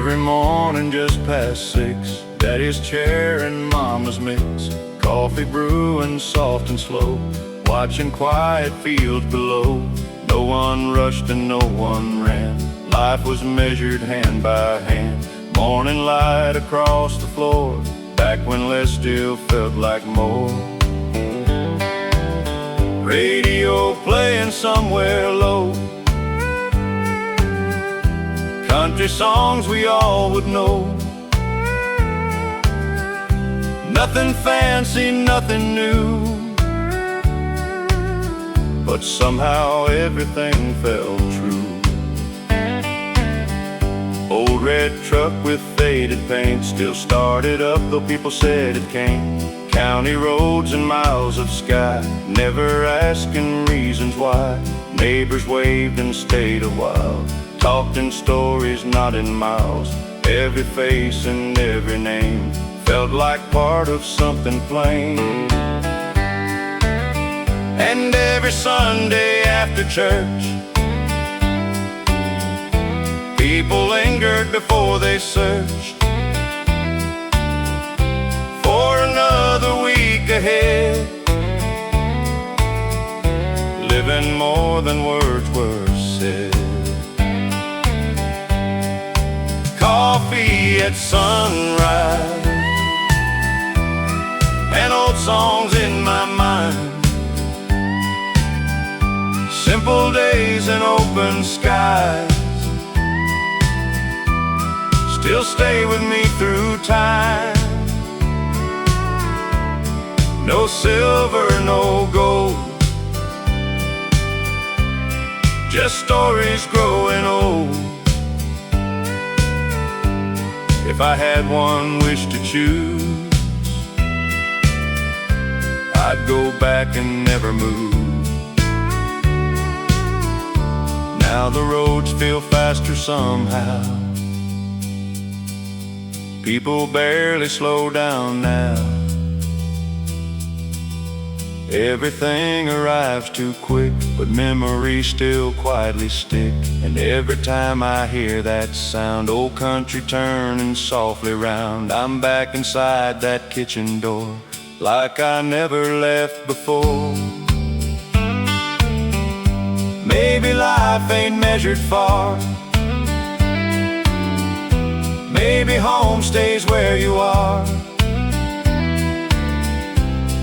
Every morning just past 6, Daddy's chair and Mama's mix, coffee brewing soft and slow, watching quiet fields below. No one rushed and no one ran. Life was measured hand by hand. Morning light across the floor, back when less still felt like more. Radio playing somewhere low, country songs we all would know. Nothing fancy, nothing new, but somehow everything felt true. Old red truck with faded paint still started up, though people said it can't. County roads and miles of sky, never asking reasons why. Neighbors waved and stayed a while, talked in stories, not in miles. Every face and every name felt like part of something plain. And every Sunday after church, people lingered before they searched for another week ahead, living more than words were said. Coffee at sunrise, and old songs in my mind. Simple days and open skies still stay with me through time. No silver, no gold, just stories growing old. If I had one wish to choose, I'd go back and never move. Now the roads feel faster somehow, people barely slow down now. Everything arrives too quick, but memories still quietly stick. And every time I hear that sound, old country turning softly round, I'm back inside that kitchen door, like I never left before. Maybe life ain't measured far, maybe home stays where you are,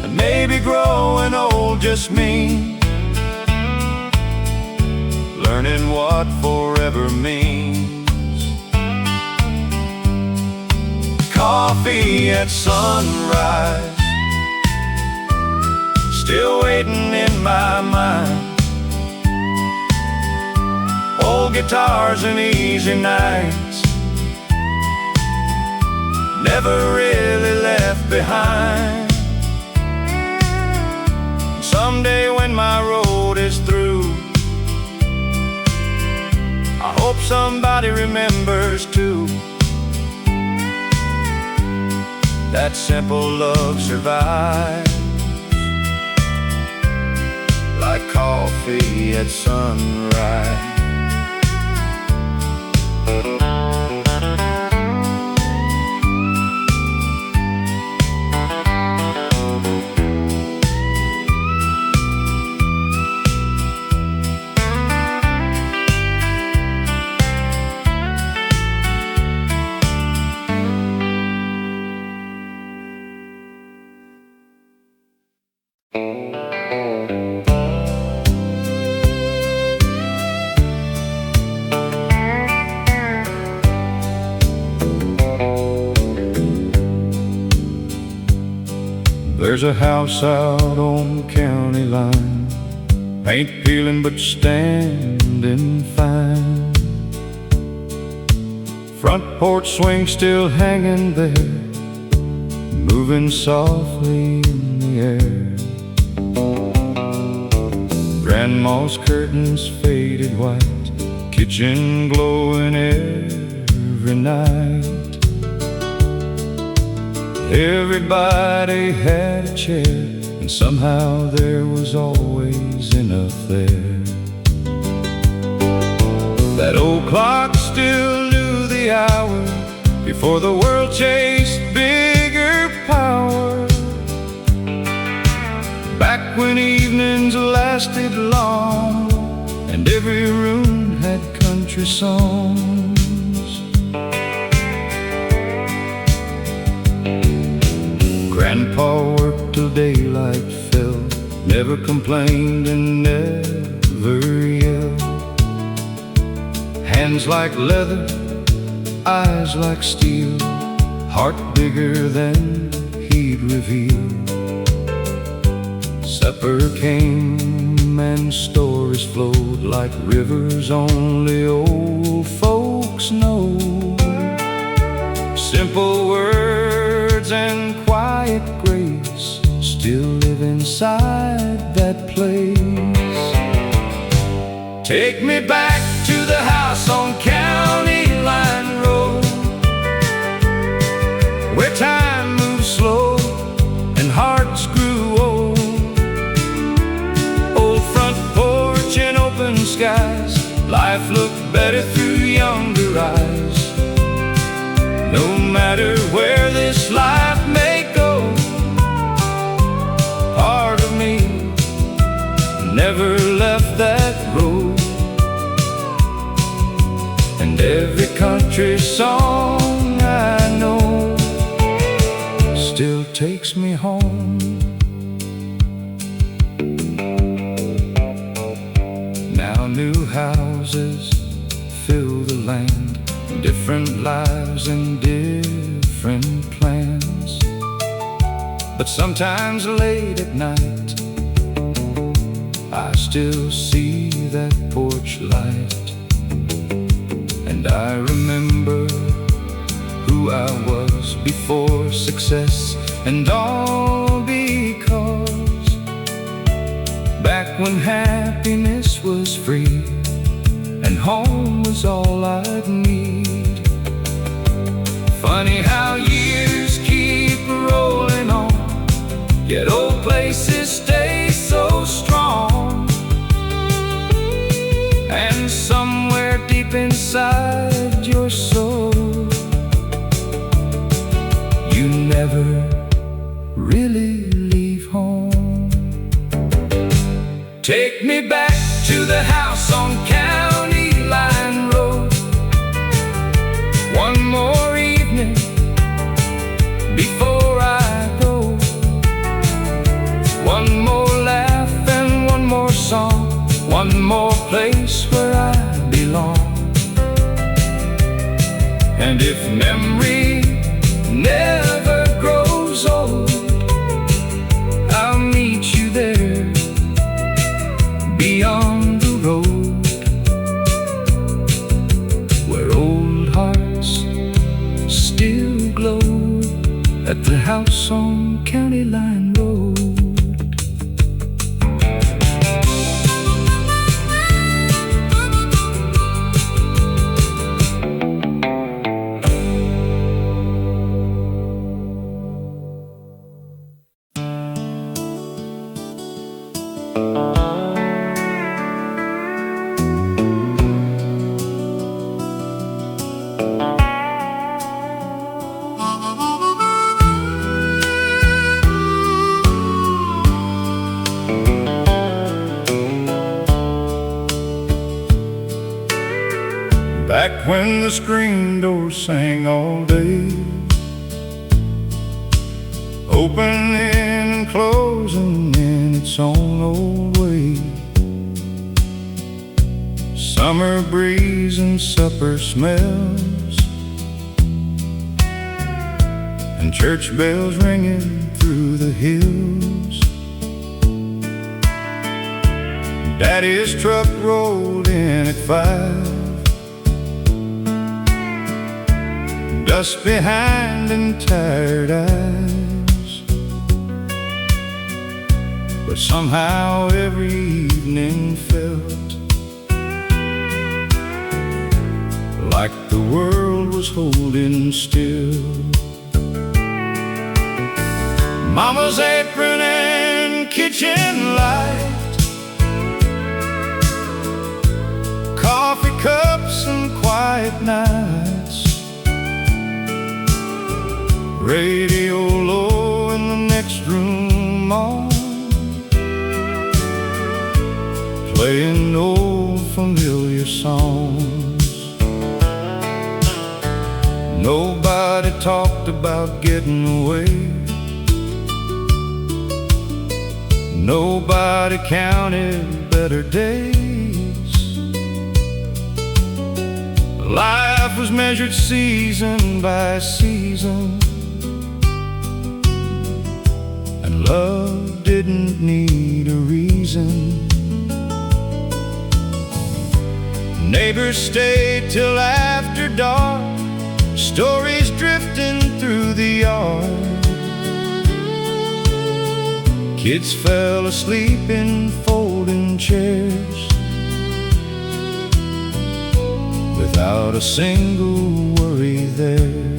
and maybe growing old just means learning what forever means. Coffee at sunrise, still waiting in my mind. Old guitars and easy nights, never really left behind. Someday when my road is through, I hope somebody remembers too, that simple love survives, like coffee at sunrise. There's a house out on the county line, paint peeling but standing fine. Front porch swing still hanging there, moving softly in the air. Grandma's curtains faded white, kitchen glowing every night. Everybody had a chair, and somehow there was always enough there. That old clock still knew the hours before the world chased bigger power. Back when evenings lasted long and every room had country songs. Grandpa worked till daylight fell, never complained and never yelled. Hands like leather, eyes like steel, heart bigger than he'd reveal. Supper came and stories flowed like rivers only old folks know. Simple words and quiet grace still live inside that place. Take me back to the house on County Line Road, where time moved slow and hearts grew old. Old front porch and open skies, life looked better through younger eyes. No matter where this life may go, part of me never left that road. And every country song I know still takes me home. Now new houses fill the land, different lives and different plans. But sometimes late at night I still see that porch light, and I remember who I was before success and all, because back when happiness was free and home was all I'd need. Funny how years keep rolling on, yet old places stay so strong. And somewhere deep inside your soul, you never really leave home. Take me back to the house on County Line Road, one more evening before I go. One more laugh and one more song, one more place where I belong. And if memory never grows old, I'll meet you there beyond the road, where old hearts still glow at the house on County Line Road. Back when the screen door sang all day, opening and closing in its own old way. Summer breeze and supper smells, and church bells ringing through the hills. Daddy's truck rolled in at 5, dust behind and tired eyes. But somehow every evening felt like the world was holding still. Mama's apron and kitchen light, coffee cups and quiet nights, radio low in the next room on, playing old familiar songs. Nobody talked about getting away. Nobody counted better days. Life was measured season by season, and love didn't need a reason. Neighbors stayed till after dark, stories drifting through the yard. Kids fell asleep in folding chairs, without a single worry there.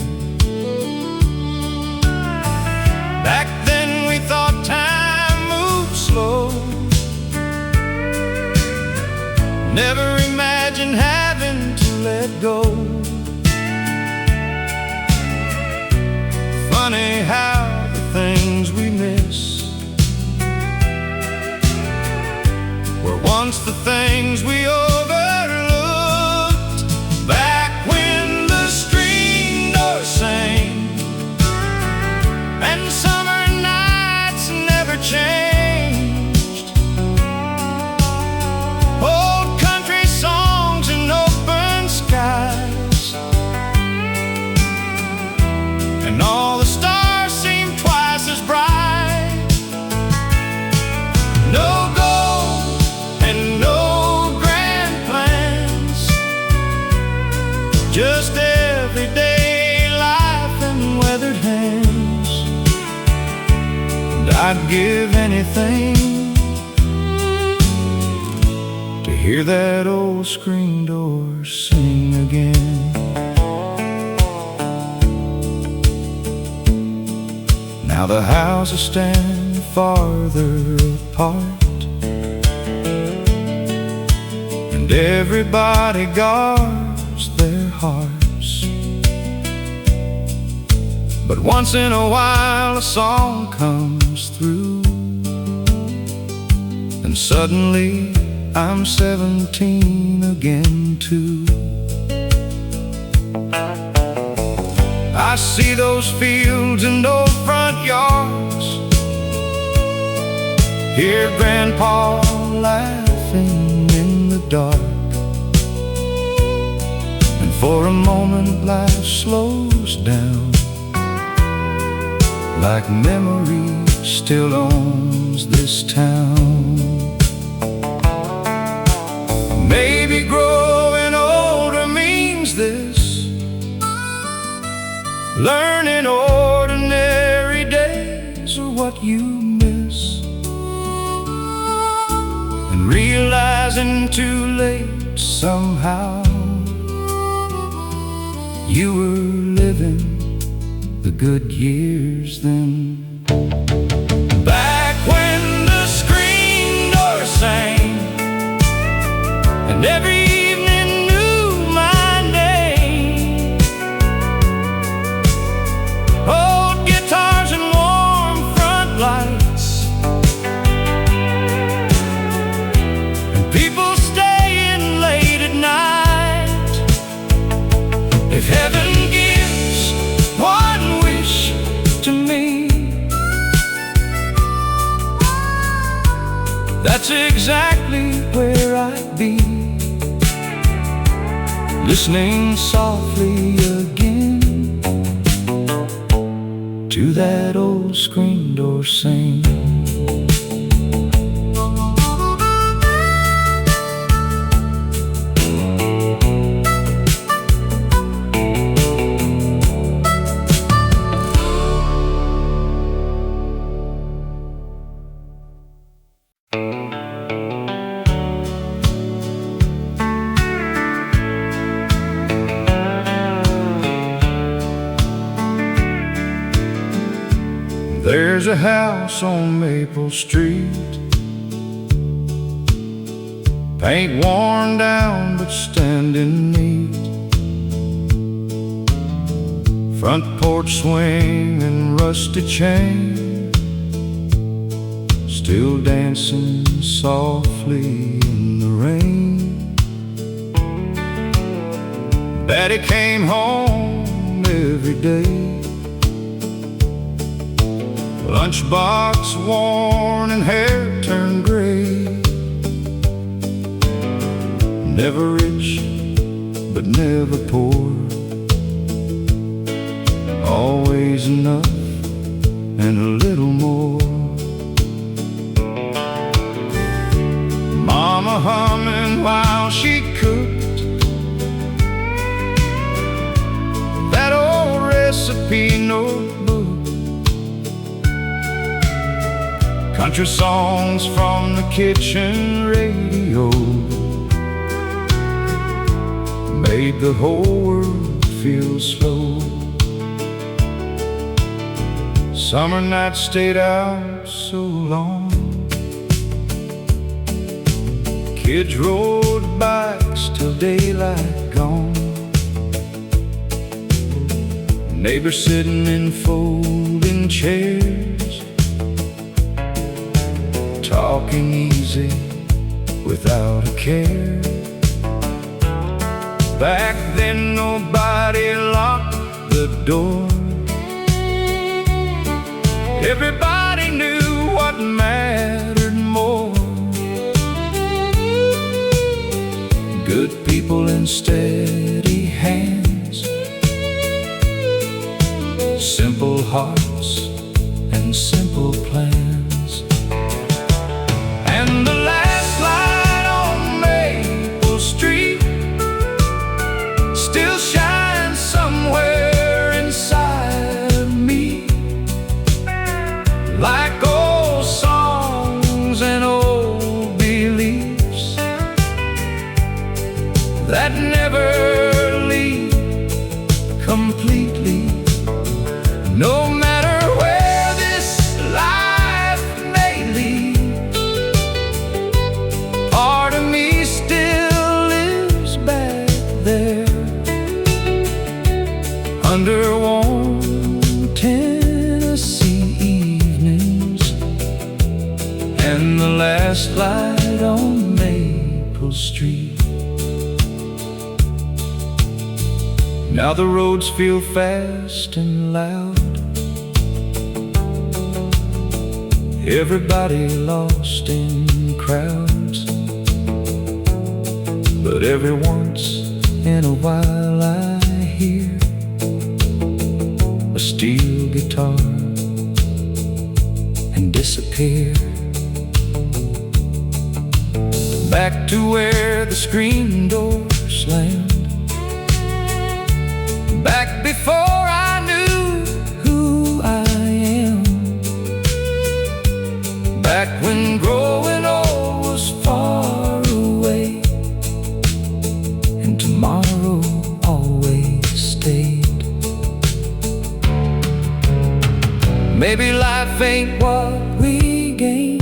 Back then we thought time moved slow, never imagined having to let go. Funny how the things we miss were once the things we overlooked. Back when the screen door sang and summer nights never changed. Old country songs and open skies, and all the stars seemed twice as bright. No gold and no grand plans, just everyday life and weathered hands. And I'd give anything to hear that old screen door sing again. Now the houses stand farther apart, and everybody guards their hearts. But once in a while a song comes through, and suddenly I'm 17 again too. I see those fields and old front yards, hear Grandpa laughing in the dark, and for a moment life slows down, like memory still owns this town. Maybe growing older means this, learning ordinary days are what you miss, and realizing too late somehow you were living the good years then. Back when the screen door sang and every evening knew my name, old guitars and warm front lights, and people staying late at night. If heaven gives one wish to me, that's exactly where I'd be, listening softly again to that old screen door sing. There's a house on Maple Street, paint worn down but standing neat. Front porch swing and rusty chain, still dancing softly in the rain. Daddy came home every day, lunchbox worn and hair turned gray. Never rich, but never poor, always enough and a little more. Mama humming while she cooked that old recipe notebook. Country songs from the kitchen radio made the whole world feel slow. Summer nights stayed out so long, kids rode bikes till daylight gone, neighbors sitting in folding chairs, talking easy without a care. Back then nobody locked the door, everybody knew what mattered more. Good people and steady hands, simple hearts and simple plans. And the last light on Maple Street still shines somewhere inside of me, like old songs and old beliefs that never leave completely. No matter where this life may lead, part of me still lives back there, under warm Tennessee evenings and the last light on Maple Street. Now the roads feel fast and loud, everybody lost in crowds, but every once in a while I hear a steel guitar and disappear. Back to where the screen door slammed, back before I knew who I am, back when growing old was far away and tomorrow always stayed. Maybe life ain't what we gain,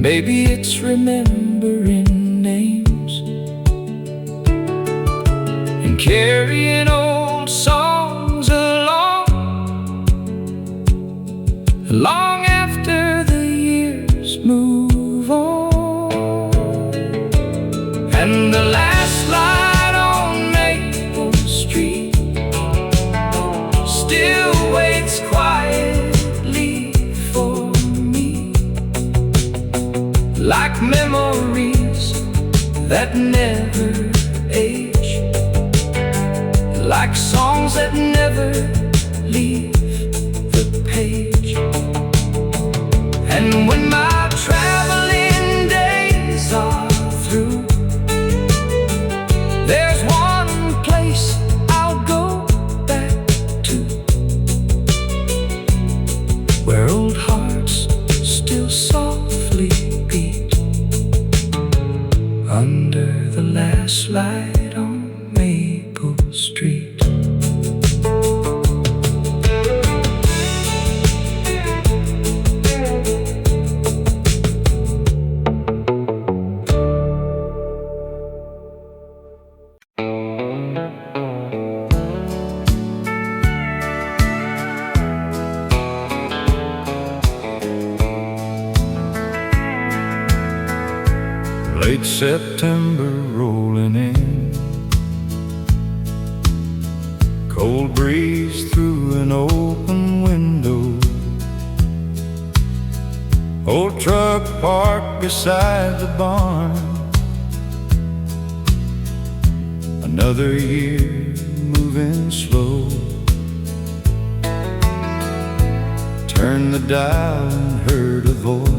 maybe it's remembering names and carrying old songs along, long after the years move on. And the last light on Maple Street still waits quietly for me, like memories that never age, like songs that never leave the page. And when my traveling days are through, there's one place I'll go back to, where old hearts still softly beat, under the last light on Maple Street. Late September rolling in, cold breeze through an open window, old truck parked beside the barn. Another year moving slow. Turned the dial and heard a voice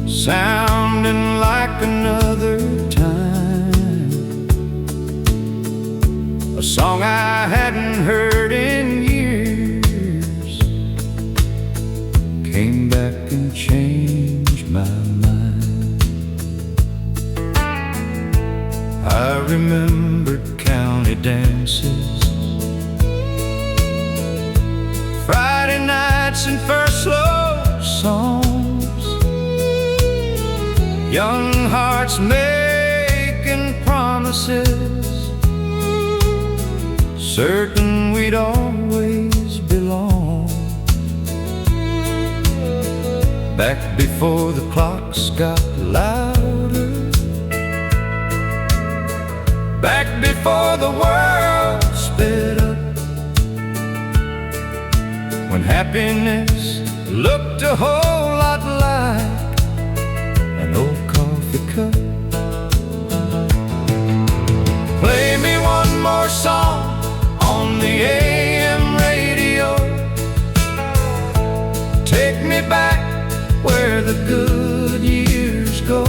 sounding like another time, a song I hadn't heard in years came back and changed my mind. I remembered county dances, Friday nights and first love songs, young hearts making promises, certain we'd always belong. Back before the clocks got louder, back before the world sped up, when happiness looked a whole lot like an old coffee cup. Play me one more song on the AM radio, take me back where the good years go.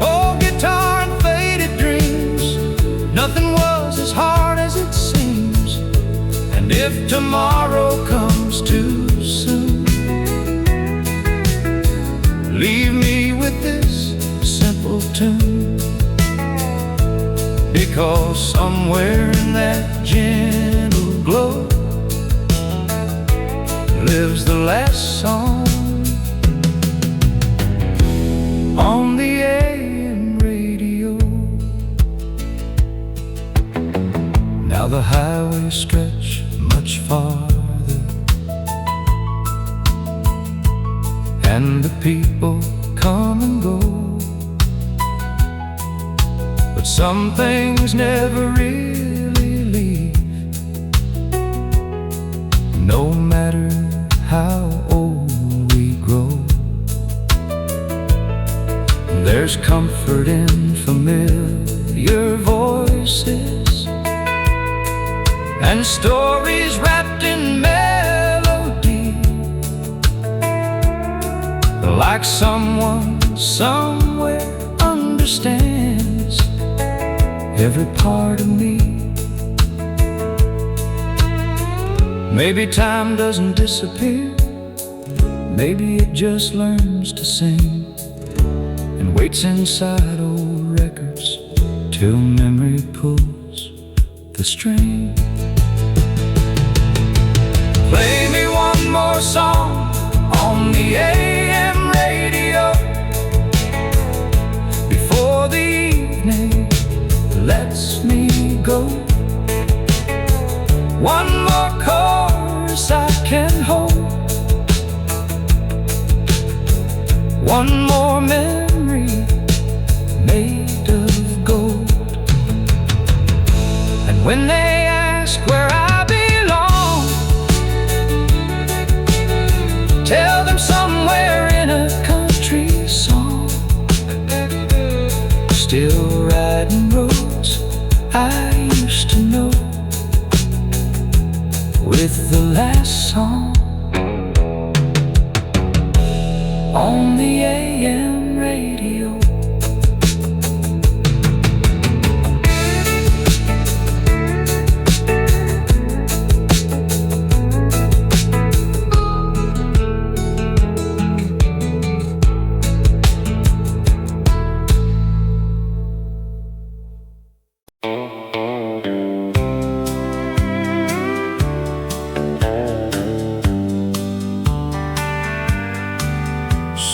Old guitar and faded dreams, nothing was as hard as it seems. And if tomorrow comes too soon, leave me with this simple tune, because somewhere in that gentle glow lives the last song on the AM radio. Now the highways stretch much farther, and the people come and go, but some things never really leave, no matter how old we grow. There's comfort in familiar voices and stories wrapped in melody, like someone somewhere understands every part of me. Maybe time doesn't disappear, maybe it just learns to sing and waits inside old records till memory pulls the string. Play me one more song on the AM radio before the evening lets me go. One more chorus I can hold, one more memory made of gold. And when they ask where I belong, tell them somewhere in a country song, still riding roads I used to know, with the last song on the AM radio.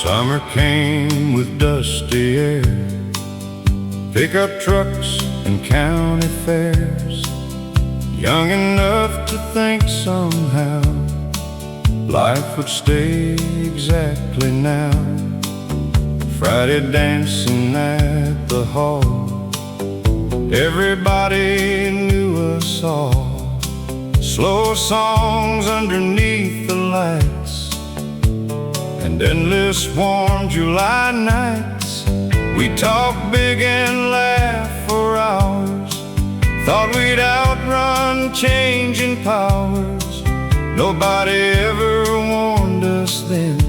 Summer came with dusty air, pickup trucks and county fairs. Young enough to think somehow life would stay exactly now. Friday dancing at the hall, everybody knew us all. Slow songs underneath the lights, and endless warm July nights. We talked big and laughed for hours, thought we'd outrun changing powers. Nobody ever warned us then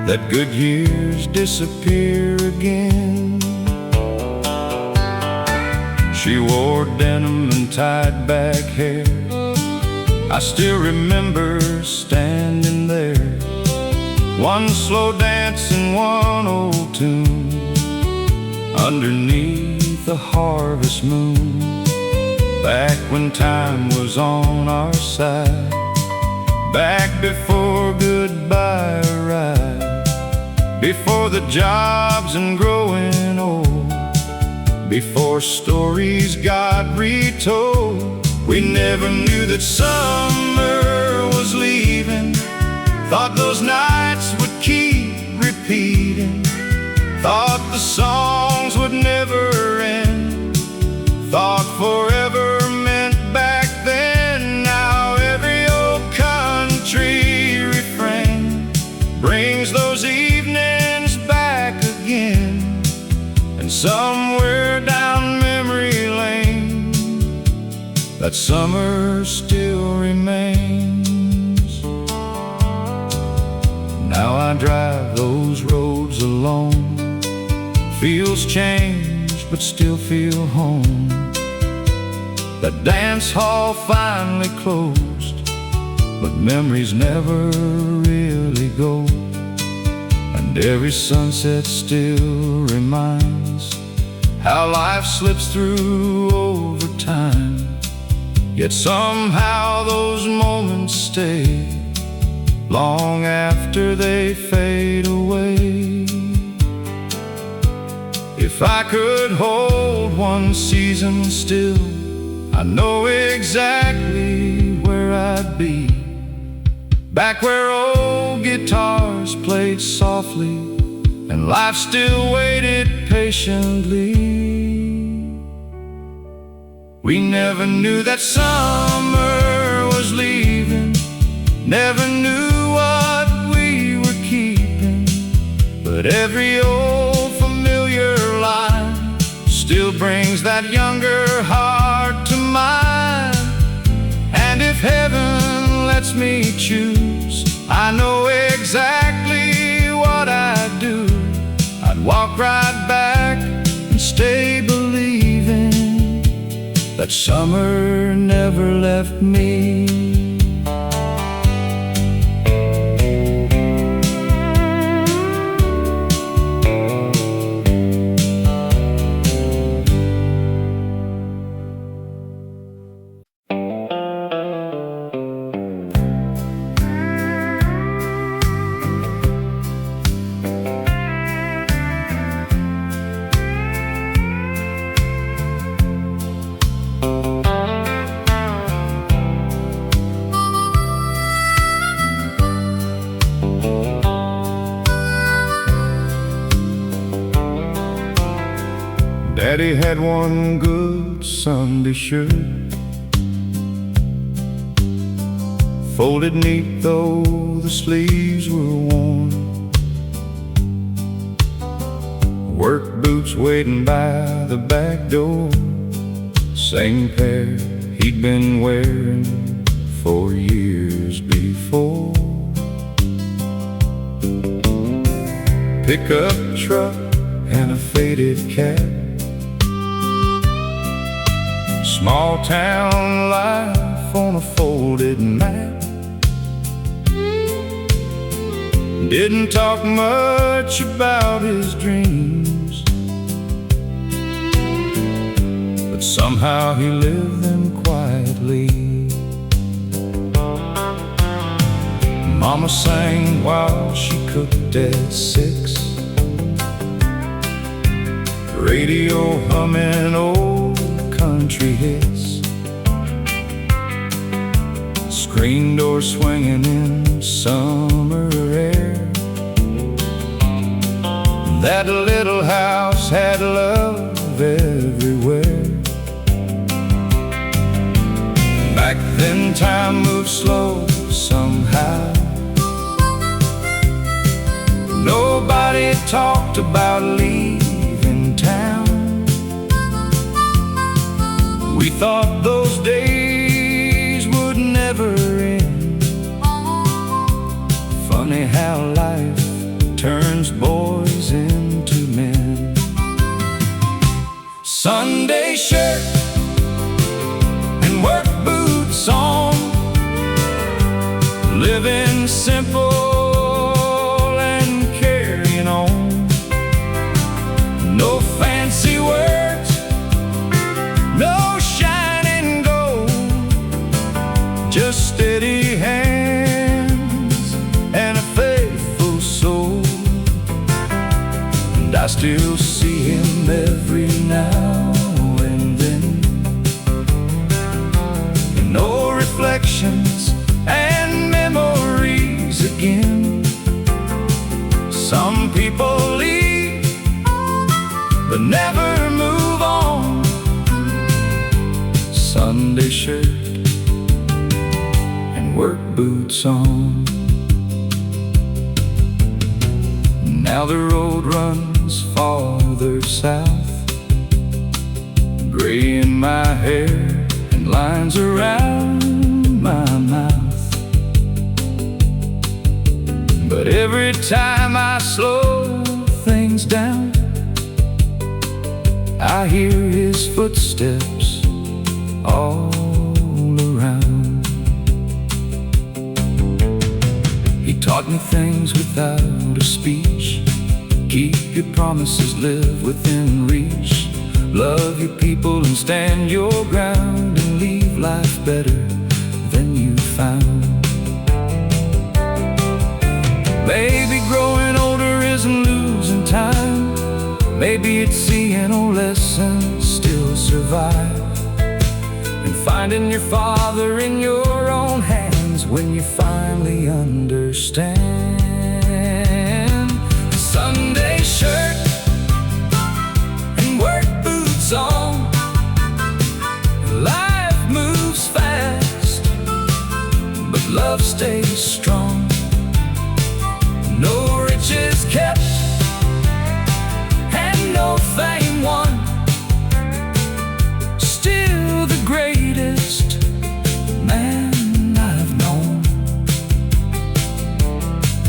that good years disappear again. She wore denim and tied back hair. I still remember standing there, one slow dance and one old tune, underneath the harvest moon. Back when time was on our side, back before goodbye arrived, before the jobs and growing old, before stories got retold. We never knew that summer was leaving, thought those nights would keep repeating, thought the songs would never end, thought forever meant back then. Now every old country refrain brings those evenings back again, and somewhere down memory lane that summer still remains. Now I drive those roads alone, feels changed but still feel home. That dance hall finally closed, but memories never really go. And every sunset still reminds how life slips through over time, yet somehow those moments stay long after they fade away. If I could hold one season still, I know exactly where I'd be, back where old guitars played softly and life still waited patiently. We never knew that summer was leaving, never knew what we were keeping, but every old familiar line still brings that younger heart to mind. And if heaven lets me choose, I know exactly what I'd do. I'd walk right back and stay believing that summer never left me. Daddy had one good Sunday shirt, folded neat though the sleeves were worn, work boots waiting by the back door, same pair he'd been wearing for years before. Pickup truck and a faded cap, small town life on a folded map. Didn't talk much about his dreams, but somehow he lived them quietly. Mama sang while she cooked at 6, radio humming old country hits, screen door swinging in summer air. That little house had love everywhere. Back then time moved slow somehow. Nobody talked about leaving town. We thought those days would never end. Funny how life turns boys into men. Sunday shirt and work boots on, living simple and carrying on. No fancy words, no shining gold, just steady hands and a faithful soul. And I still see him every now and then. No reflections and memories again. Some people leave but never move on. Sunday shirt and work boots on. Now the road runs farther south, gray in my hair and lines around my mouth. But every time I slow things down, I hear his footsteps all around. He taught me things without a speech. Keep your promises, live within reach. Love your people and stand your ground, and leave life better than you found. Maybe growing older isn't losing time. Maybe it's seeing old lessons still survive, and finding your father in your own hands when you finally understand. Sunday shirt and work boots on. Life moves fast, but love stays strong. No riches kept and no fame won, still the greatest man I've known.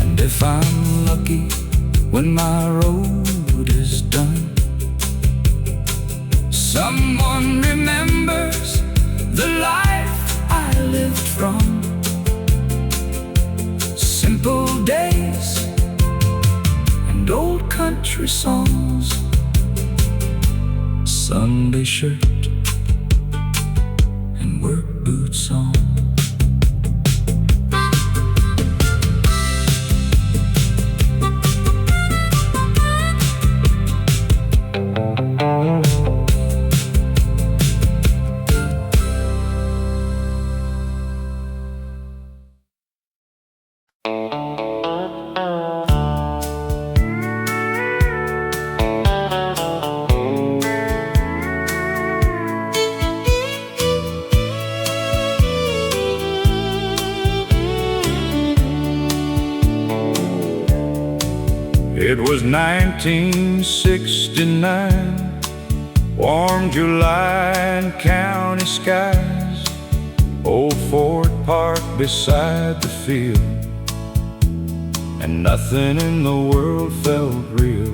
And if I'm lucky when my road is done, someone remembers the life I lived from. Simple days and old country songs. Sunday shirt and work boots on. It was 1969, warm July and county skies. Old Ford Park beside the field, and nothing in the world felt real.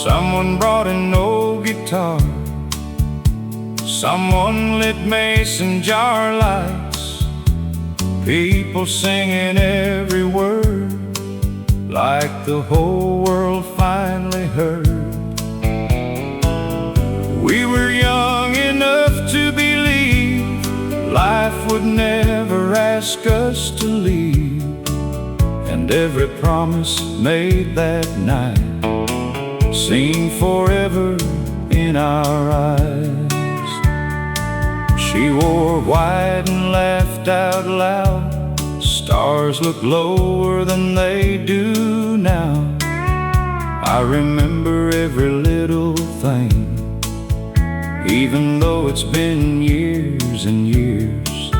Someone brought in no guitar, someone lit mason jar lights. People singing every word, like the whole world finally heard. We were young enough to believe life would never ask us to leave, and every promise made that night seemed forever in our eyes. She wore white and laughed out loud, Stars look lower than they do now. I remember every little thing, even though it's been years and years.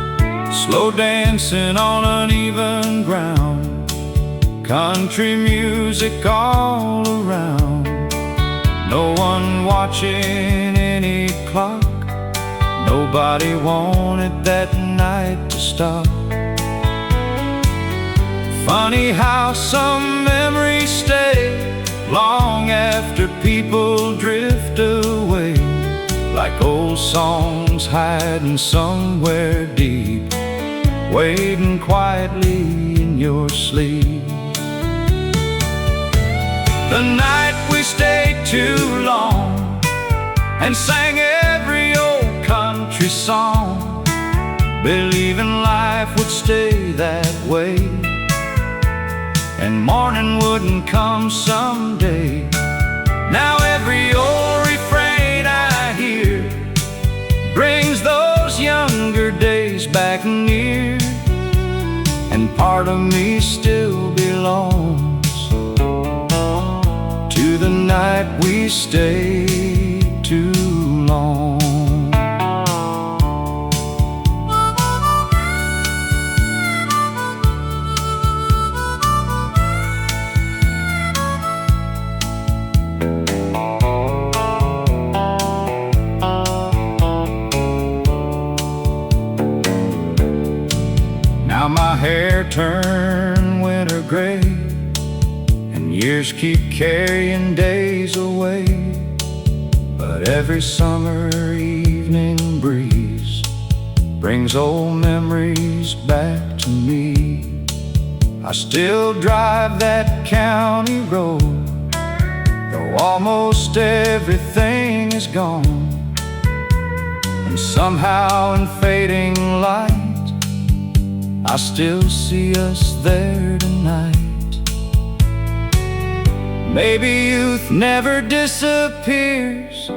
Slow dancing on uneven ground, country music all around. No one watching any clock, nobody wanted that night to stop. Funny how some memories stay long after people drift away, like old songs hiding somewhere deep, waiting quietly in your sleep. The night we stayed too long and sang every old country song, believing life would stay that way and morning wouldn't come someday. Now every old refrain I hear brings those younger days back near, and part of me still belongs to the night we stayed too long. Now my hair turned winter gray, and years keep carrying days away. But every summer evening breeze brings old memories back to me. I still drive that county road, though almost everything is gone. And somehow in fading light, I still see us there tonight. Maybe youth never disappears,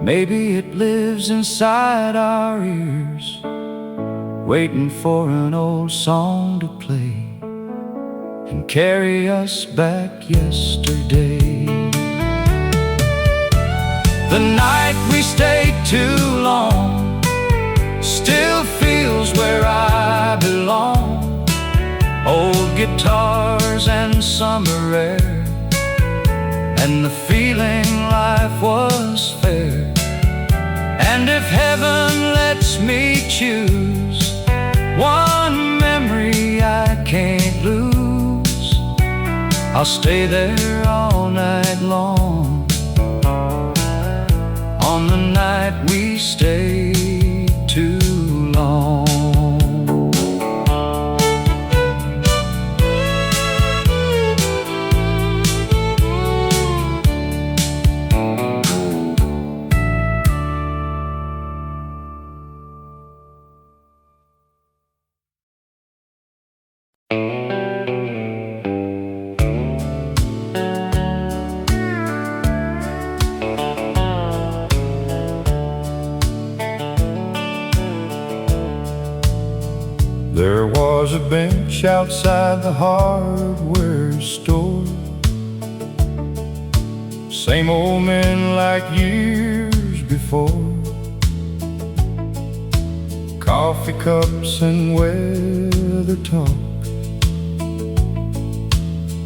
maybe it lives inside our ears, waiting for an old song to play and carry us back yesterday. The night we stayed too long still feels where I belong. Old guitars and summer air, and the feeling life was fair. And if heaven lets me choose one memory I can't lose, I'll stay there all night long, on the night we stayed too long. There was a bench outside the hardware store, same old men like years before. Coffee cups and weather talk,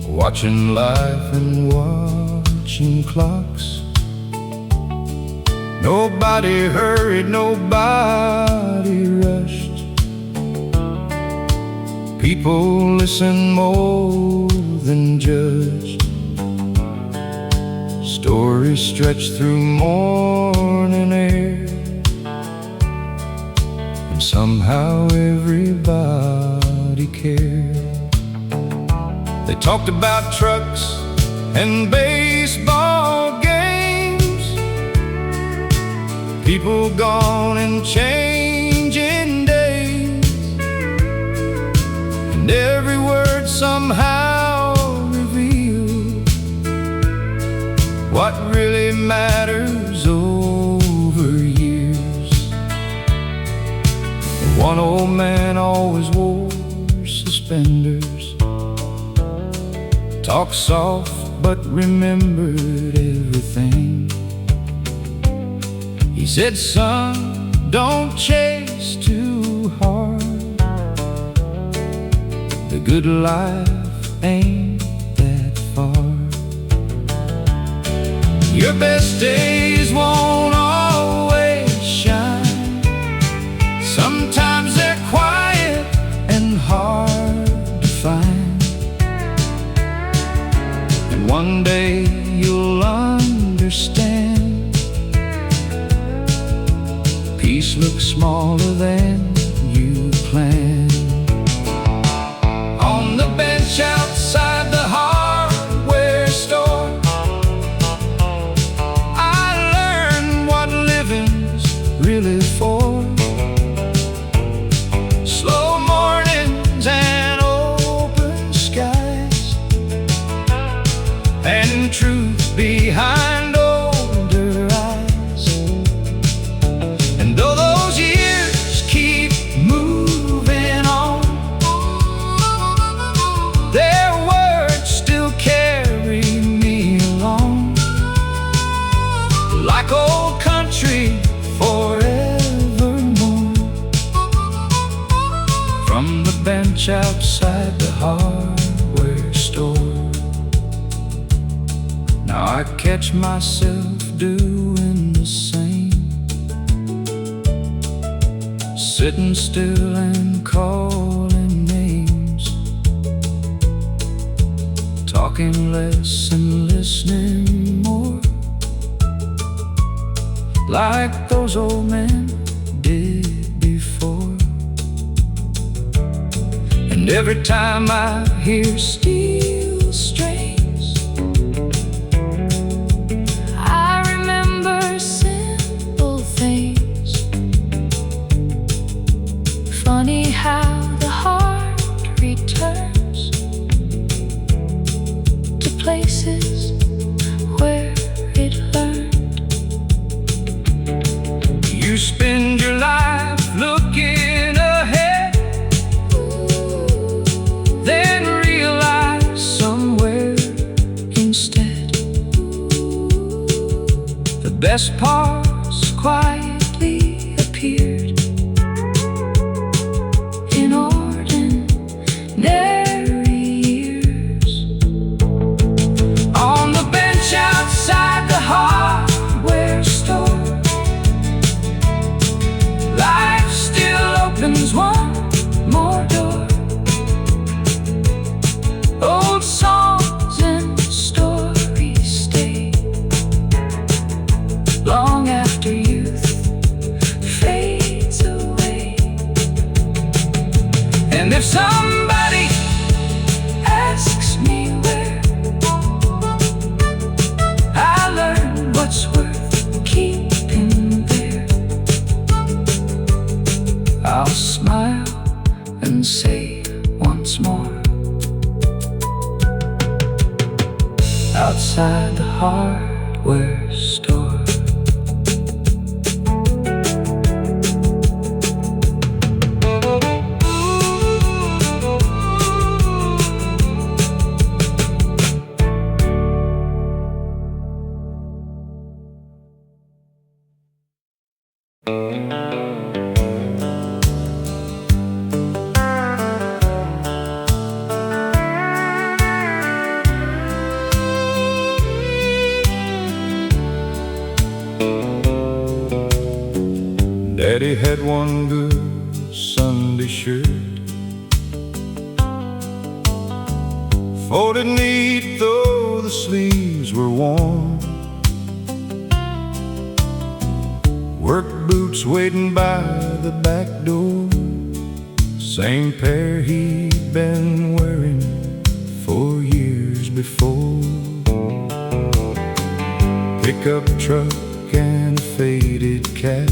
watching life and watching clocks. Nobody hurried, nobody rushed. People listened more than judged. Stories stretched through morning air, and somehow everybody cared. They talked about trucks and baseball games, people gone and changing days, and every word somehow revealed what really matters over years. One old man always wore suspenders, talk soft but remembered everything. He said, son, don't chase too hard. The good life ain't that far. Your best days won't always shine. Sometimes they're quiet and hard to find. And one day you'll understand. Peace looks smaller than you planned. On the bench outside the hardware store, I learned what living's really for. Slow mornings and open skies, and truth behind older eyes. And though those years keep moving on, their words still carry me along, like old country forevermore. From the bench outside the hardware store, now I catch myself doing the same, sitting still and calling names, talking less and listening more, like those old men did before. And every time I hear steel strings, I remember simple things. Funny how the heart returns to places where it learned. You spend your life looking ahead, then realize somewhere instead the best parts quietly appeared in ordinary years. On the bench outside the hardware store, life still opens one more door. Old songs and stories stay long after youth fades away. And if somebody asks me where I learned what's worth keeping there, I'll smile and say once more, outside the hardware store. Daddy had one good Sunday shirt, folded neat though the sleeves were worn, work boots waiting by the back door, same pair he'd been wearing for years before. Pickup truck and a faded cap,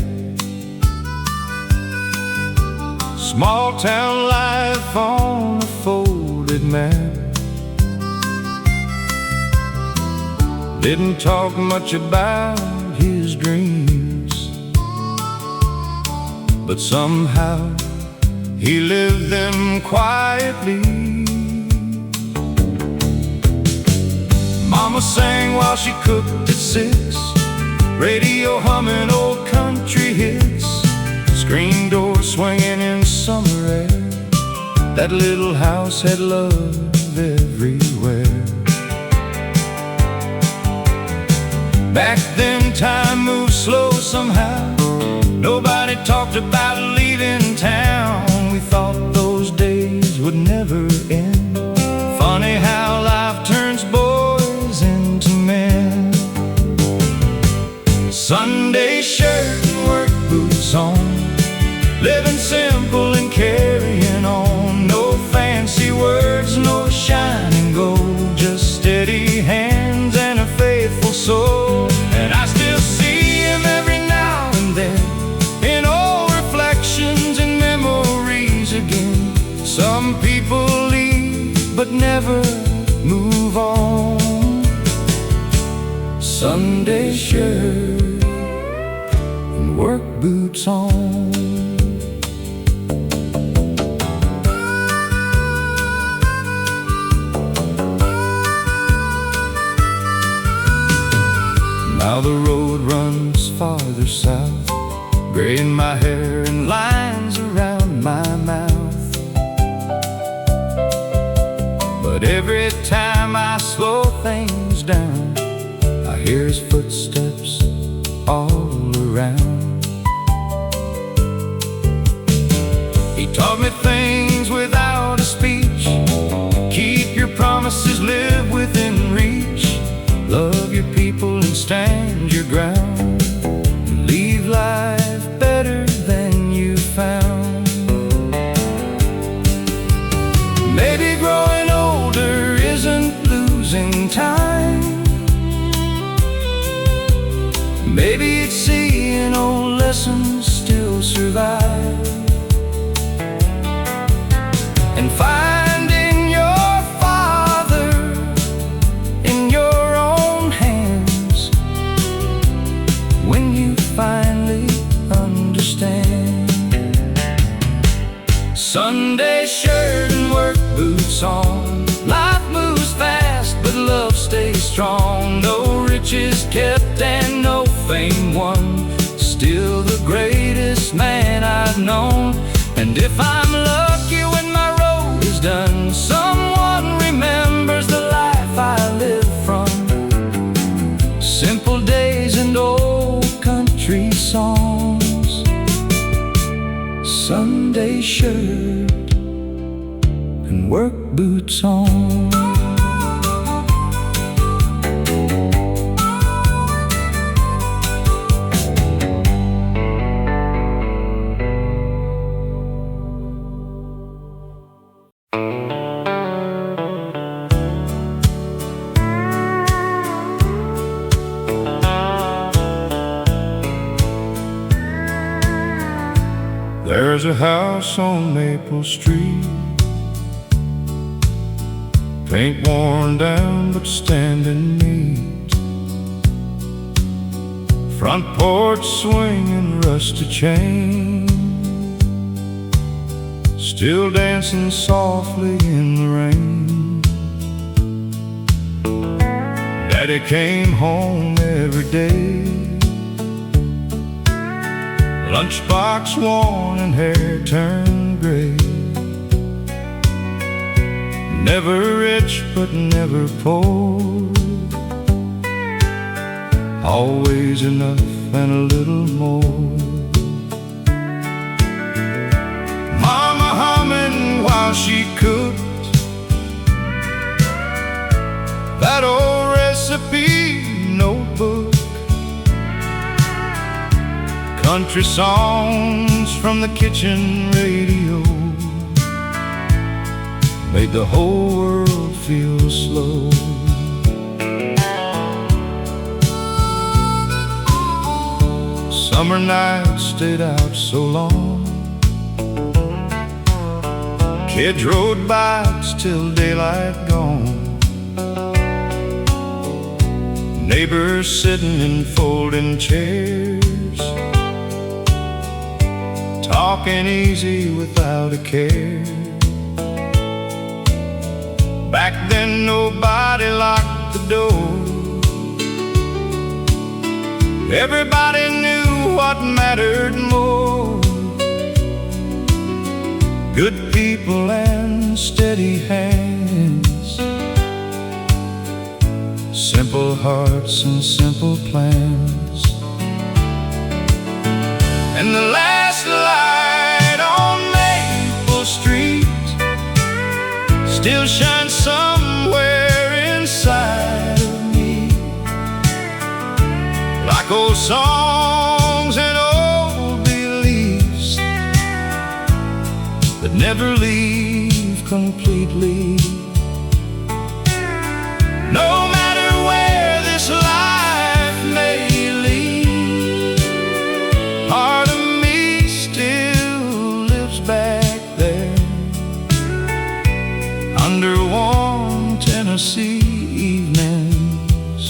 small town life on a folded map. Didn't talk much about his dreams, but somehow he lived them quietly. Mama sang while she cooked at 6, radio humming old country hits, screen door swinging in summer air. That little house had love everywhere. Back then time moved slow somehow. Nobody talked about leaving town. We thought those days would never end. Funny how life turns boys into men. Sunday shirt and work boots on, living simple and carrying on. No fancy words, no shining gold, just steady hands and a faithful soul. And I still see him every now and then, in old reflections and memories again. Some people leave but never move on. Sunday shirt and work boots on. Now the road runs farther south, gray in my hair and lines around my mouth. But every time I slow things down, I hear his footsteps all around. He taught me things without a speech. Keep your promises, live within reach. Love your people and stand your ground, and leave life better than you found. Maybe growing older isn't losing time. Maybe it's seeing old lessons still survive, and finding your father in your own hands when you finally understand. Sunday shirt and work boots on, life moves fast but love stays strong. No riches kept and no fame won, still the greatest man I've known. And if I'm lucky when my road is done, someone remembers the life I lived from. Simple days and old country songs. Sunday shirt and work boots on. There's a house on Maple Street, paint worn down but standing neat. Front porch swinging rusty chain, still dancing softly in the rain. Daddy came home every day, lunchbox worn and hair turned gray. Never rich but never poor, always enough and a little more. Mama humming while she cooked that old recipe notebook. Country songs from the kitchen radio made the whole world feel slow. Summer nights stayed out so long, kids rode bikes till daylight gone. Neighbors sitting in folding chairs, talking easy without a care. Back then nobody locked the door. Everybody knew what mattered more. Good people and steady hands, simple hearts and simple plans. And the last light on Maple Street still shines somewhere inside of me, like old songs and old beliefs that never leave completely. No matter where this life may lead, part of me still lives back there, under warm Tennessee evenings,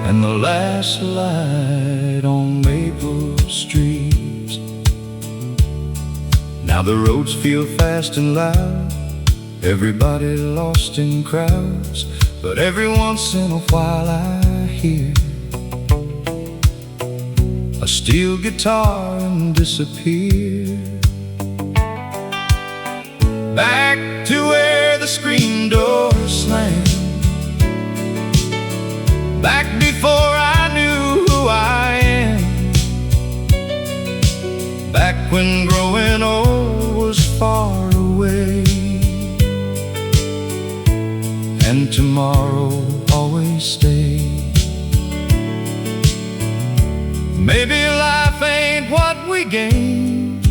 and the last light on Maple Street. Now the roads feel fast and loud, everybody lost in crowds, but every once in a while I hear a steel guitar and disappear. Back to where the screen door slammed, back before I knew who I am, back when growing old was far away, and tomorrow always stayed. Maybe life ain't what we gain,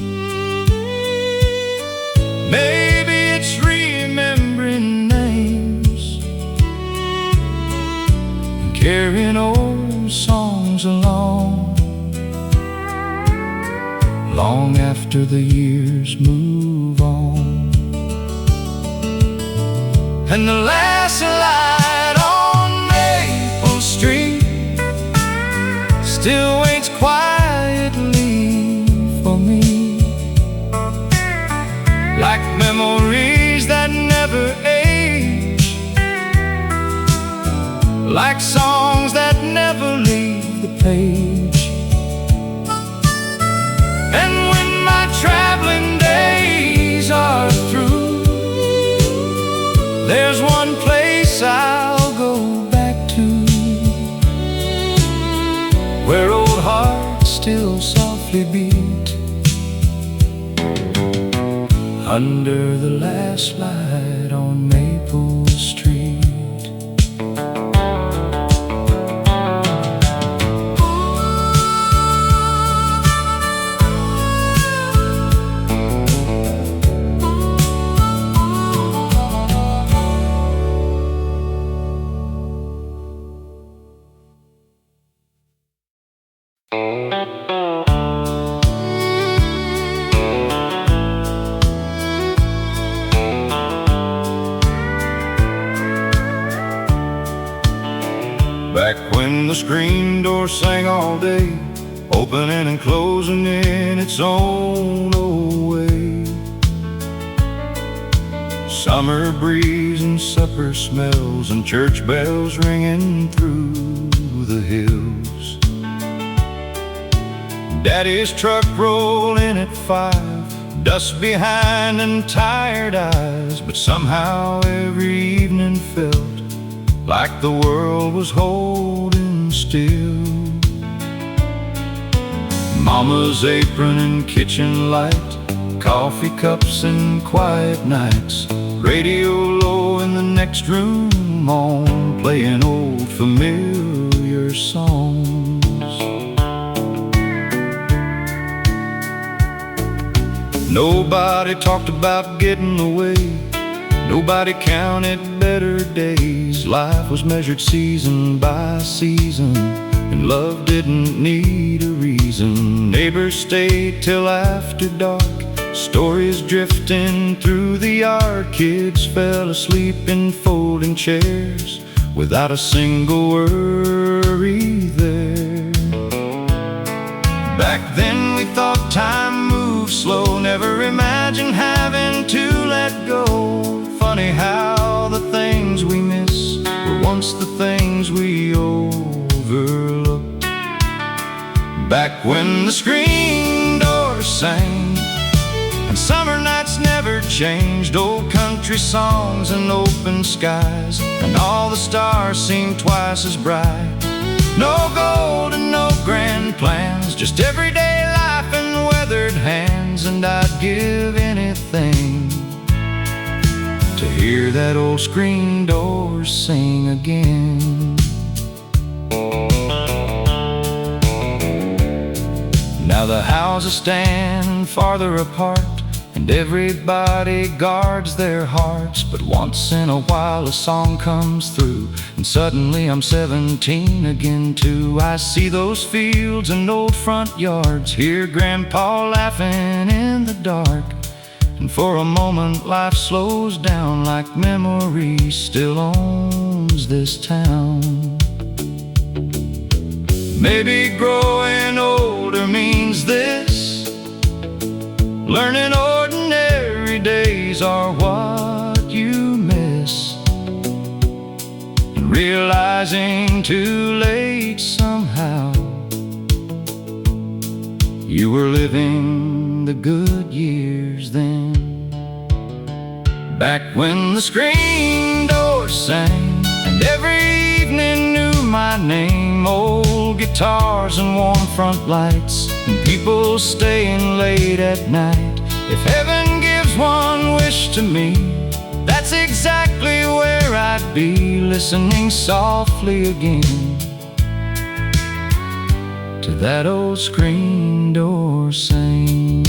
maybe it's remembering names and carrying old songs along, long after the years move on. And the last light on Maple Street still waits quietly for me, like memories that never age, like songs that never leave the page. And when my traveling days are through, there's one place I'll go back to, where old hearts still softly beat, under the last light on Maple Street. Back when the screen door sang all day, opening and closing in its own old way. Summer breeze and supper smells and church bells ringing through the hills. Daddy's truck rolling at 5, dust behind and tired eyes, but somehow every evening felt like the world was holding still. Mama's apron and kitchen light, coffee cups and quiet nights, radio low in the next room on, playing old familiar songs. Nobody talked about getting away, nobody counted better days. Life was measured season by season, and love didn't need a reason. Neighbors stayed till after dark, stories drifting through the yard. Kids fell asleep in folding chairs without a single worry there. Back then we thought time imagine having to let go. Funny how the things we miss were once the things we overlooked. Back when the screen doors sang and summer nights never changed, old country songs and open skies, and all the stars seemed twice as bright. No gold and no grand plans, just everyday life and weathered hands. And I'd give anything to hear that old screen door sing again. Now the houses stand farther apart, and everybody guards their hearts. But once in a while a song comes through, and suddenly I'm 17 again too. I see those fields and old front yards, hear Grandpa laughing in the dark, and for a moment life slows down, like memory still owns this town. Maybe growing older means this: learning ordinary days are what you miss, and realizing too late somehow you were living the good years then. Back when the screen door sang and every evening knew my name, old guitars and warm front lights, and people staying late at night. If heaven gives one wish to me, that's exactly where I'd be, listening softly again to that old screen door sing.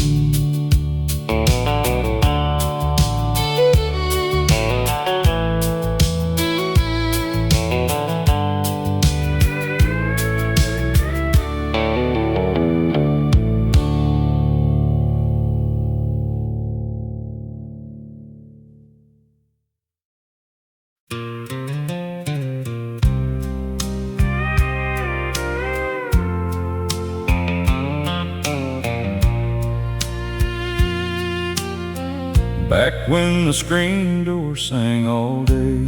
Back when the screen door sang all day,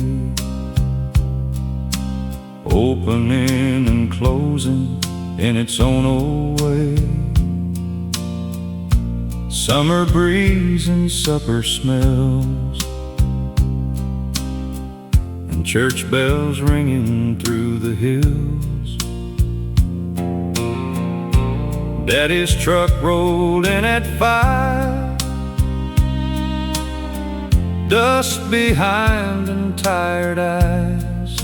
opening and closing in its own old way. Summer breeze and supper smells, and church bells ringing through the hills. Daddy's truck rolled in at 5, dust behind and tired eyes.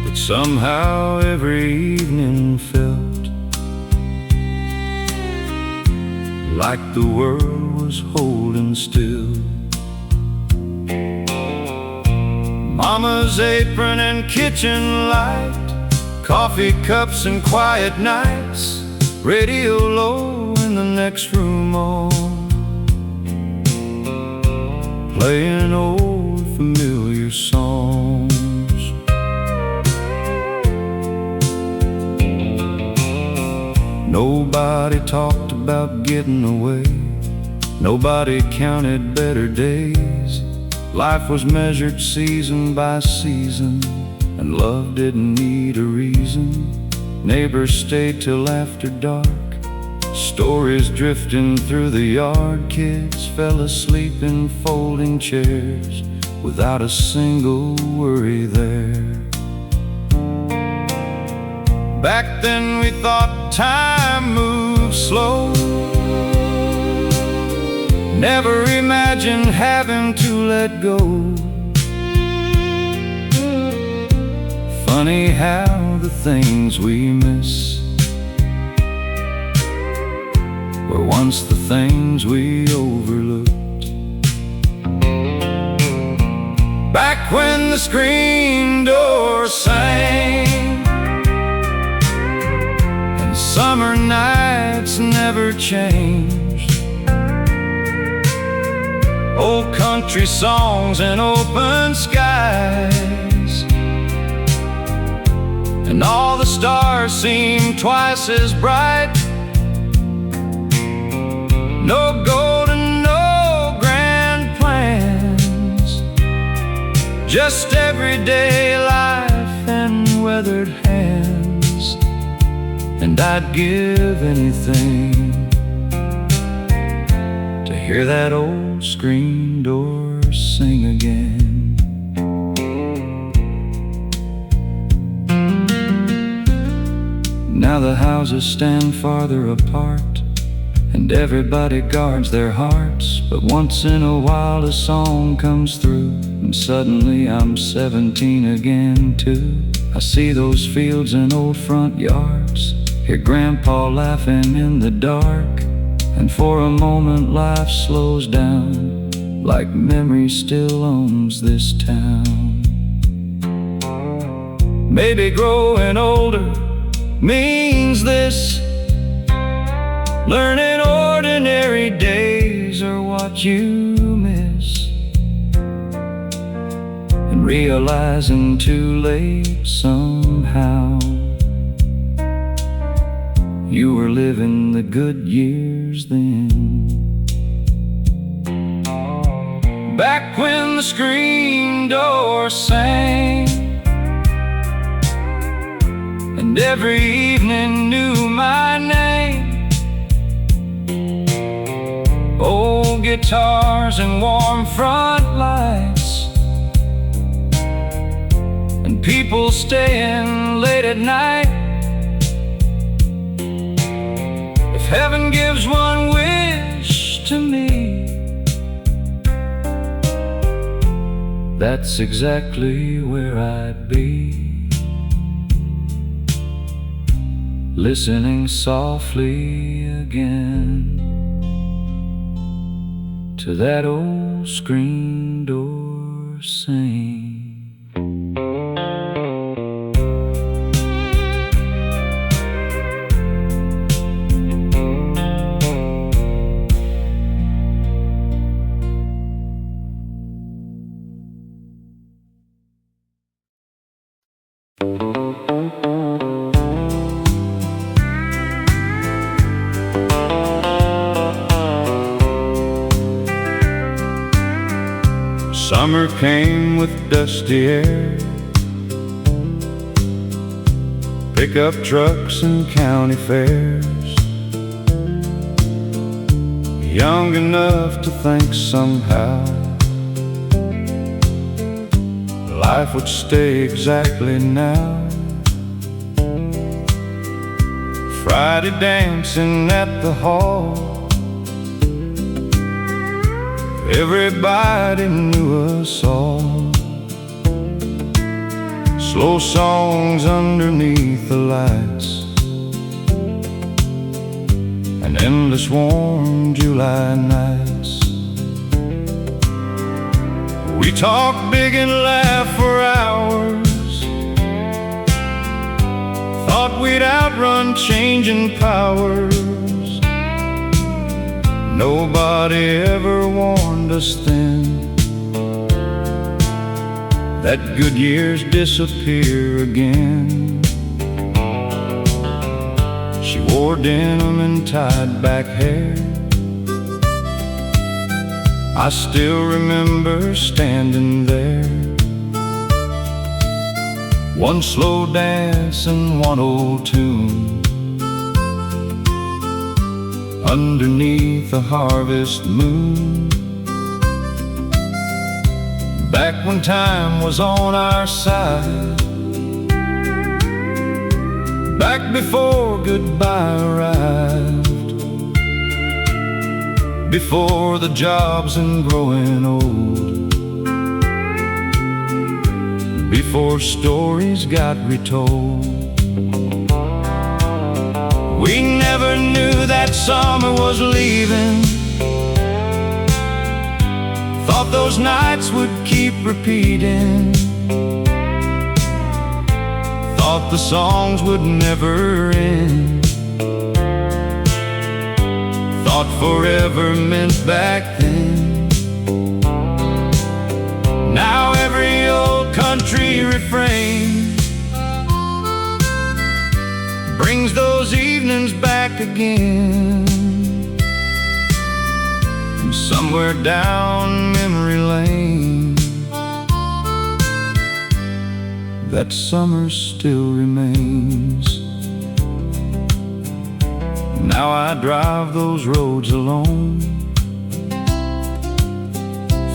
But somehow every evening felt like the world was holding still. Mama's apron and kitchen light, coffee cups and quiet nights, radio low in the next room on, playing old familiar songs. Nobody talked about getting away, nobody counted better days. Life was measured season by season, and love didn't need a reason. Neighbors stayed till after dark, stories drifting through the yard. Kids fell asleep in folding chairs without a single worry there. Back then we thought time moved slow, never imagined having to let go. Funny how the things we miss were once the things we overlooked. Back when the screen door sang and summer nights never changed, old country songs and open skies, and all the stars seemed twice as bright. No gold and no grand plans, just everyday life and weathered hands. And I'd give anything to hear that old screen door sing again. Now the houses stand farther apart, and everybody guards their hearts. But once in a while a song comes through, and suddenly I'm 17 again too. I see those fields and old front yards, hear Grandpa laughing in the dark, and for a moment life slows down, like memory still owns this town. Maybe growing older means this, learning ordinary days are what you miss, and realizing too late somehow you were living the good years then. Back when the screen door sang, and every evening knew my name. Old guitars and warm front lights, and people staying late at night. If heaven gives one wish to me, that's exactly where I'd be, listening softly again to that old screen door sing. Summer came with dusty air, pickup trucks and county fairs. Young enough to think somehow life would stay exactly now. Friday dancing at the hall, everybody knew us all. Slow songs underneath the lights, and endless warm July nights. We talked big and laughed for hours, thought we'd outrun changing powers. Nobody ever warned us then that good years disappear again. She wore denim and tied back hair. I still remember standing there, one slow dance and one old tune, underneath the harvest moon. Back when time was on our side, back before goodbye arrived, before the jobs and growing old, before stories got retold. We never knew that summer was leaving, thought those nights would keep repeating, thought the songs would never end, thought forever meant back then. Now every old country refrain brings those evenings back again. somewhere down memory lane. That summer still remains. Now I drive those roads alone.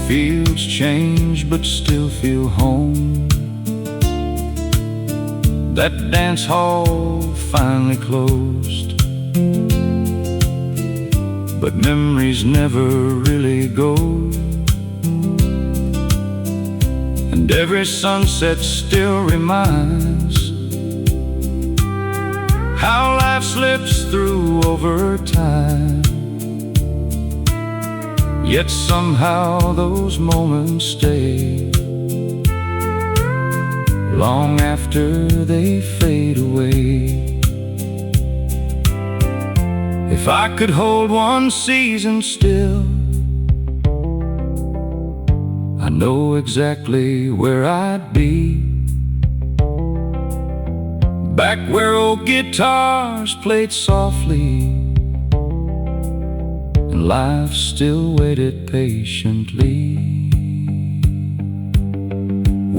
Fields change but still feel home. That dance hall finally closed, but memories never really go. And every sunset still reminds how life slips through over time. Yet somehow those moments stay long after they fade away. If I could hold one season still, I know exactly where I'd be. Back where old guitars played softly, and life still waited patiently.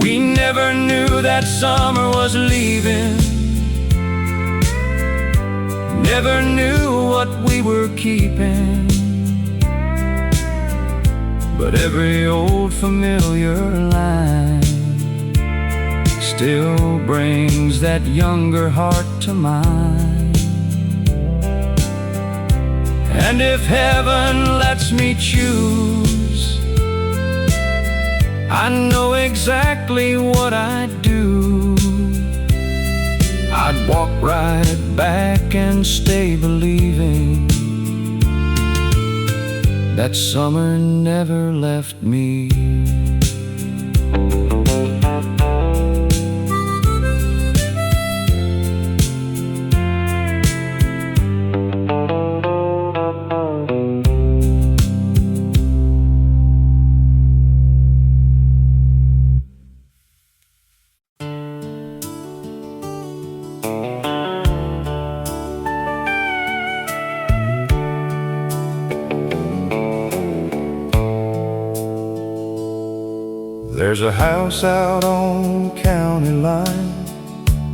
We never knew that summer was leaving, never knew what we were keeping. But every old familiar line still brings that younger heart to mind. And if heaven lets me choose, I know exactly what I'd do. I'd walk right back and stay believing that summer never left me. There's a house out on county line,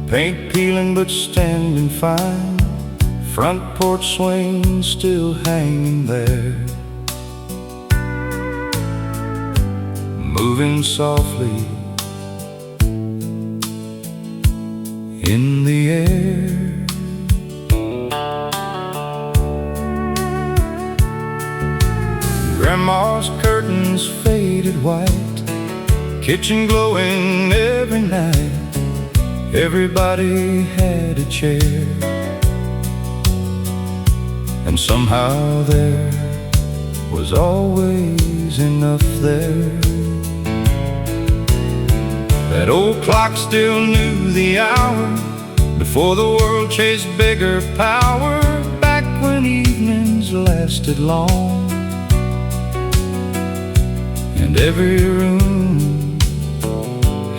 paint peeling but standing fine, front porch swing still hanging there, moving softly in the air. Grandma's curtains faded white, kitchen glowing every night. Everybody had a chair, and somehow there was always enough there. That old clock still knew the hour before the world chased bigger power, back when evenings lasted long and every room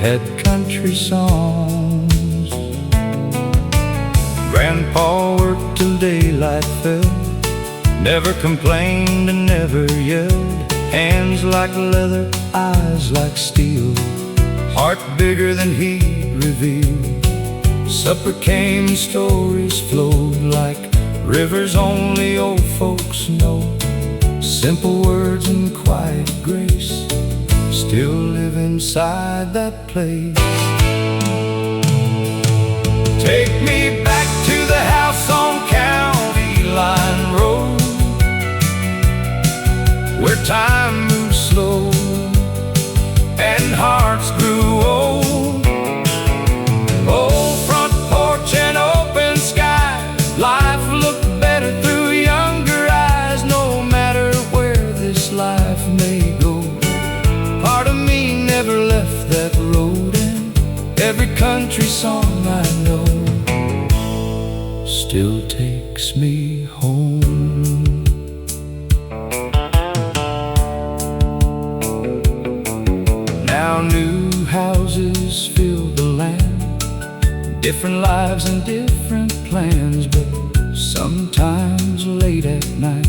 had country songs. Grandpa worked till daylight fell, never complained and never yelled. Hands like leather, eyes like steel, heart bigger than he'd reveal. Supper came, stories flowed like rivers only old folks know. Simple words and quiet grace still live inside that place. Take me back to the house on County Line Road, where time moved slow and hearts grew old. Old front porch and open sky, life looked better through younger eyes. No matter where this life may go, part of me never left that road, and every country song I know still takes me home. Now new houses fill the land, different lives and different plans, but sometimes late at night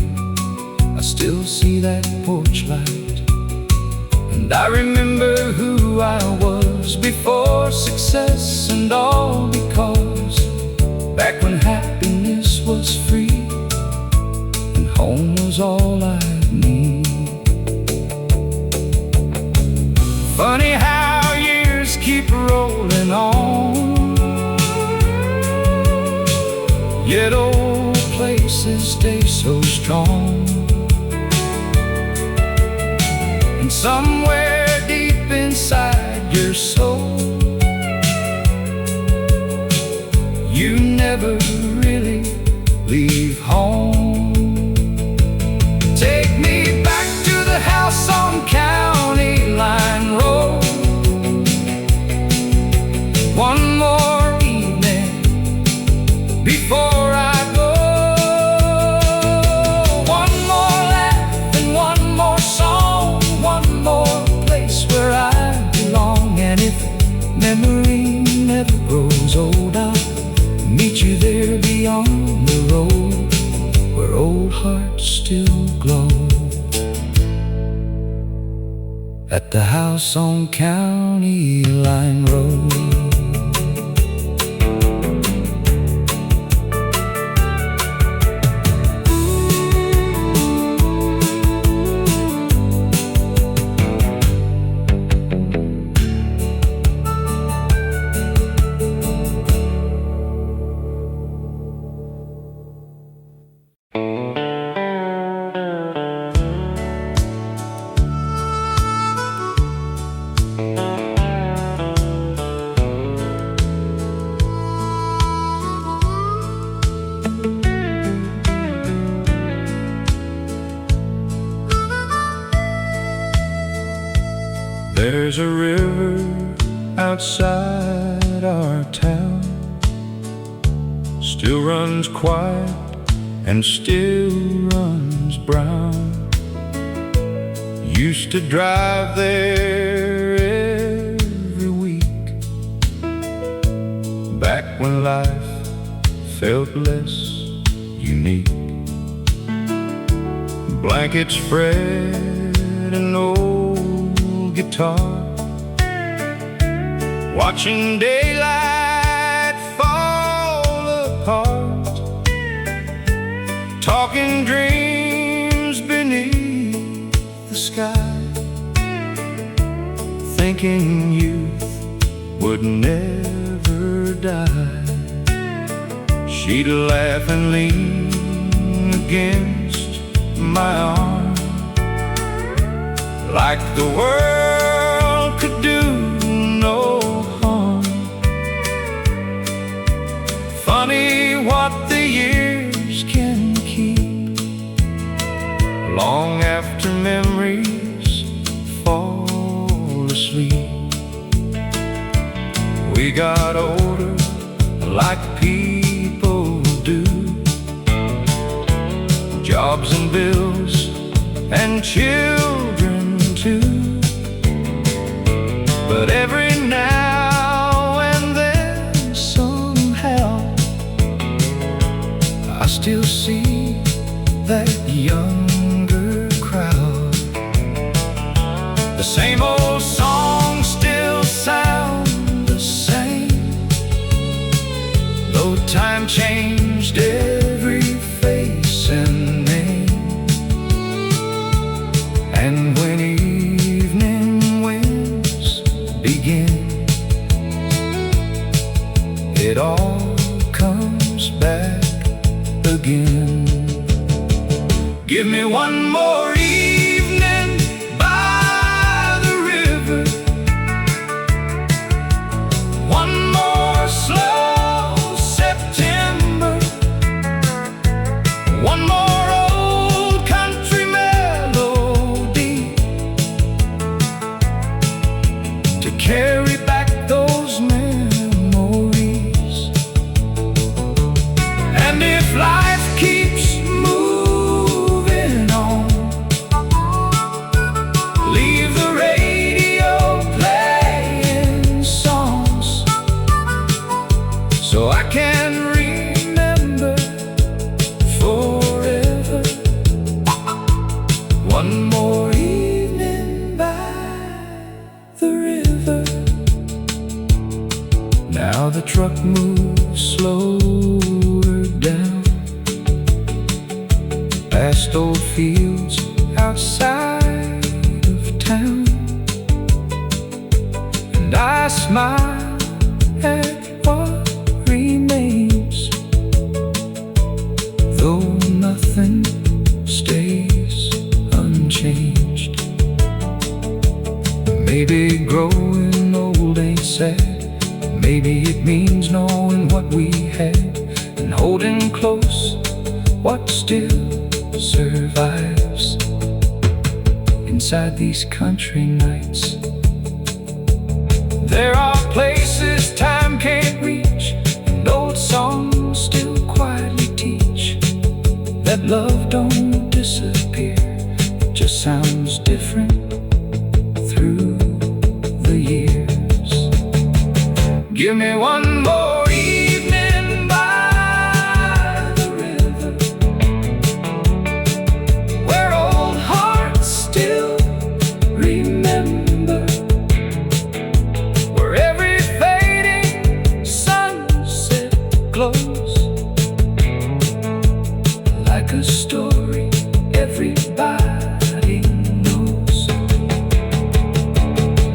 I still see that porch light. And I remember who I was before success and all, because back when happiness was free and home was all I need. Funny how years keep rolling on, yet old places stay so strong. And somewhere deep inside your soul, you never really leave home. Take me back to the house on County Line Road. One more evening before I go. One more laugh and one more song, one more place where I belong. And if memory never grows old, I'll meet you there beyond the road, where old hearts still glow. At the house on County Line Road. There's a river outside our town, still runs quiet and still runs brown. Used to drive there every week, back when life felt less unique. Blankets spread and old guitar, watching daylight fall apart, talking dreams beneath the sky, thinking youth would never die. She'd laugh and lean against my arm, like the world could do no harm. Funny what the years can keep, long after memories fall asleep. We got older like people do, jobs and bills and children too. But every now and then somehow I still see that younger crowd. The same old songs still sound the same, though time changed every face and name. And when evening winds begin, it all comes back again. Give me one more evening by the river, one more slow September, one more old country melody to carry back those memories. And if life keeps moving on, leave the radio playing songs so I can remember forever Now the truck moves slower down past old fields outside of town, and I smile at what remains, though nothing stays unchanged. Maybe growing old ain't sad. Maybe it means knowing what we had and holding close what still survives inside these country nights. There are places time can't reach, and old songs still quietly teach that love don't disappear, it just sounds different through the years. Give me one more evening by the river, where old hearts still remember, where every fading sunset glows like a story everybody knows.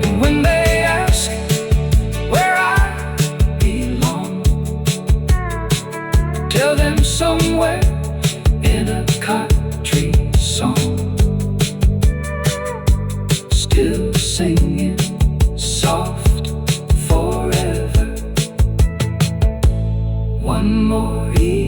And when they ask where I belong, tell them somewhere in a country song, still singing soft forever. One more evening